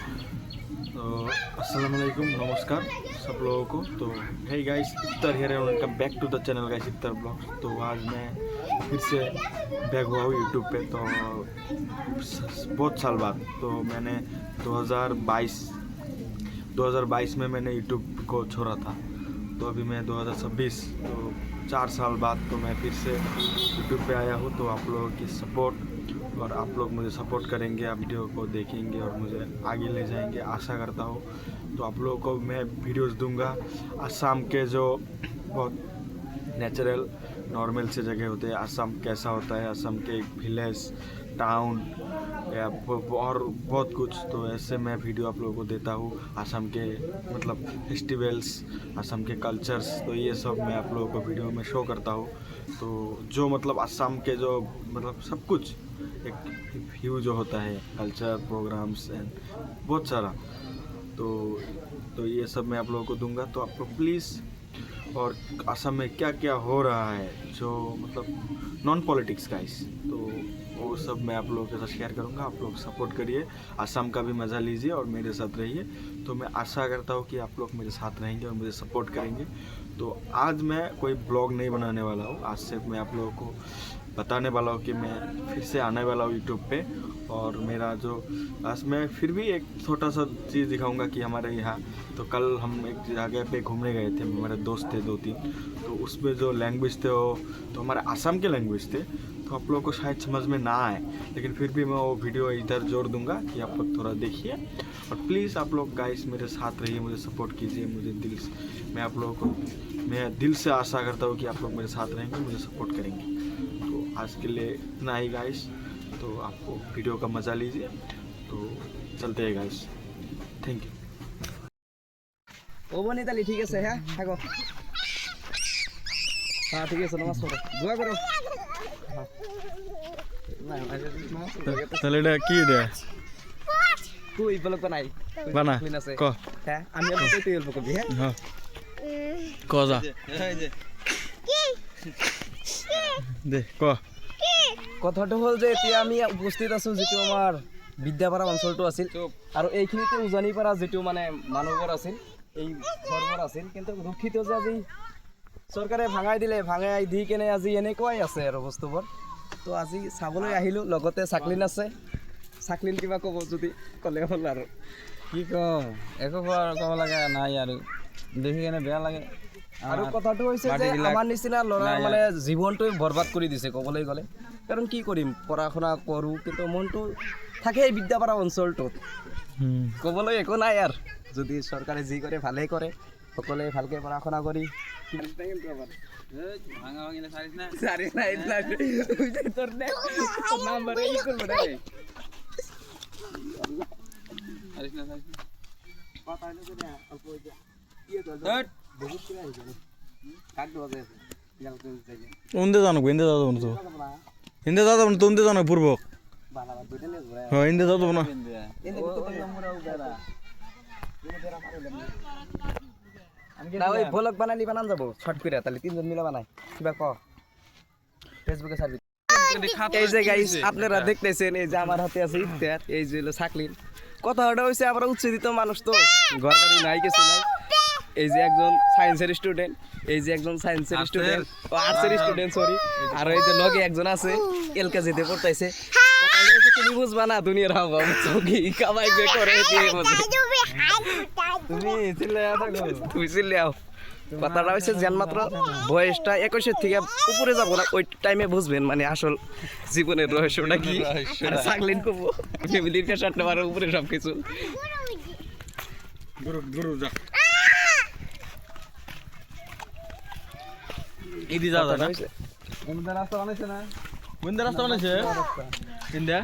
तो अस्सलाम वालेकुम, नमस्कार सब लोगों को। तो hey guys, Iftar here and welcome back to the channel guys Iftar vlogs. तो आज मैं फिर से बैक हुआ हूँ यूट्यूब पे। तो बहुत साल बाद तो मैंने 2022 में मैंने यूट्यूब को छोड़ा था। तो अभी मैं 2026, तो 4 साल बाद तो मैं फिर से यूट्यूब पे आया हूँ। तो आप लोगों की सपोर्ट और आप लोग मुझे सपोर्ट करेंगे, आप वीडियो को देखेंगे और मुझे आगे ले जाएंगे, आशा करता हूँ। तो आप लोगों को मैं वीडियोस दूंगा असम के, जो बहुत नेचुरल नॉर्मल से जगह होते हैं। असम कैसा होता है, असम के विलेज, टाउन या और बहुत कुछ। तो ऐसे मैं वीडियो आप लोगों को देता हूँ, असम के मतलब फेस्टिवल्स, असम के कल्चर्स। तो ये सब मैं आप लोगों को वीडियो में शो करता हूँ। तो जो मतलब असम के जो मतलब सब कुछ एक व्यू जो होता है, कल्चर, प्रोग्राम्स एंड बहुत सारा। तो ये सब मैं आप लोगों को दूंगा। तो आप लोग प्लीज़, और असम में क्या क्या हो रहा है जो मतलब नॉन पॉलिटिक्स गाइस, तो वो सब मैं आप लोगों के साथ शेयर करूंगा। आप लोग सपोर्ट करिए, असम का भी मज़ा लीजिए और मेरे साथ रहिए। तो मैं आशा करता हूँ कि आप लोग मेरे साथ रहेंगे और मुझे सपोर्ट करेंगे। तो आज मैं कोई ब्लॉग नहीं बनाने वाला हूँ। आज से मैं आप लोगों को बताने वाला हूँ कि मैं फिर से आने वाला हूँ यूट्यूब पे। और मेरा जो आज मैं फिर भी एक छोटा सा चीज़ दिखाऊंगा कि हमारे यहाँ, तो कल हम एक जगह पे घूमने गए थे, हमारे दोस्त थे 2-3। तो उसमें जो लैंग्वेज थे वो तो हमारे असम के लैंग्वेज थे। तो आप लोगों को शायद समझ में ना आए, लेकिन फिर भी मैं वो वीडियो इधर जोड़ दूंगा कि आप लोग थोड़ा देखिए। और प्लीज़ आप लोग गाइस मेरे साथ रहिए, मुझे सपोर्ट कीजिए। मुझे दिल से मैं आप लोगों को मैं दिल से आशा करता हूँ कि आप लोग मेरे साथ रहेंगे, मुझे सपोर्ट करेंगे। तो आज के लिए इतना ही गाइस। तो आपको वीडियो का मज़ा लीजिए। तो चलते हैं गाइस, थैंक यू। ও বনি তালি ঠিক আছে হ্যাঁ থাকো হ্যাঁ ঠিক আছে নমস্কার দোয়া করো তাহলে এটা কি এটা তুই বলো বানাই বানা আছে ক হ্যাঁ আমি আপনাকে তুই অল্প করবি হ্যাঁ হ্যাঁ ক যা দে ক কথাটো হ'ল যে এতিয়া আমি উপস্থিত আছো যিটো আমাৰ বিদ্যাপাৰা অঞ্চলটো আছিল আৰু এইখিনিতে উজানিপাৰা যিটো মানে মানুহবোৰ আছিল, এই ঘৰবোৰ আছিল। কিন্তু দুখিত যে আজি চৰকাৰে ভাঙাই দিলে, ভাঙাই দি কেনে আজি এনেকুৱাই আছে আৰু বস্তুবোৰ। তো আজি চাবলৈ আহিলোঁ, লগতে চাকলিন আছে। চাকলিন কিবা ক'ব যদি ক'লে হ'ল আৰু কি কম, একো ক'ব লগা নাই আৰু দেখি কেনে বেয়া লাগে। আৰু কথাটো হৈছে যে আমাৰ নিচিনা ল'ৰা মানে জীৱনটোৱে বৰবাদ কৰি দিছে ক'বলৈ গ'লে। কাৰণ কি কৰিম, পঢ়া শুনা কৰোঁ কিন্তু মনটো থাকে এই বিদ্যাপাৰা অঞ্চলটোত। ক'বলৈ একো নাই আৰু যদি চৰকাৰে যি কৰে ভালেই কৰে, সকলোৱে ভালকৈ পঢ়া শুনা কৰি উন্দে জানো ইন্দে যাওয়া যাবো না, তো ইন্দে যাওয়া যাবো না, তো উন্দে জানো পূর্ব হ্যাঁ ইন্দে যাওয়া যাবো না। ওই ভ্লগ বানালি বানান যাব শর্ট করে, তাহলে 3 জন মিলে বানাই কিবা ক ফেসবুকে ছাড়বি। এই যে গাইস আপনারা দেখতেছেন, এই যে আমার হাতে আছে ইফতার, এই যে হলো সাকলিন। কথাটা হইছে আমরা উচ্চশিক্ষিত মানুষ, তো ঘর বাড়ি নাই, কিছু নাই। এই যে একজন সায়েন্সের স্টুডেন্ট, এই যে একজন সায়েন্সের স্টুডেন্ট, ও আর্টসের স্টুডেন্ট সরি। আর এই যে লগে একজন আছে এলকেজিতে পড়তাইছে। তুমি বুঝবা না দুনিয়ার হাওয়া, কি কামাই বে করে দিয়ে বলে তুমি চিল্লাইয়া থাকো। তুমি চিল্লাও। কথাটা হচ্ছে যেন মাত্র বয়সটা 21-এর থেকে উপরে যাবো না, ওই টাইমে বুঝবেন মানে আসল জীবনের রহস্যটা কি। সাকলিন করবো ফ্যামিলির প্রেশার নেওয়ার উপরে সব কিছু। ইদি যাওয়া যায় না, কোনটা রাস্তা বানাইছে না? কোনটা রাস্তা বানাইছে ইন্দা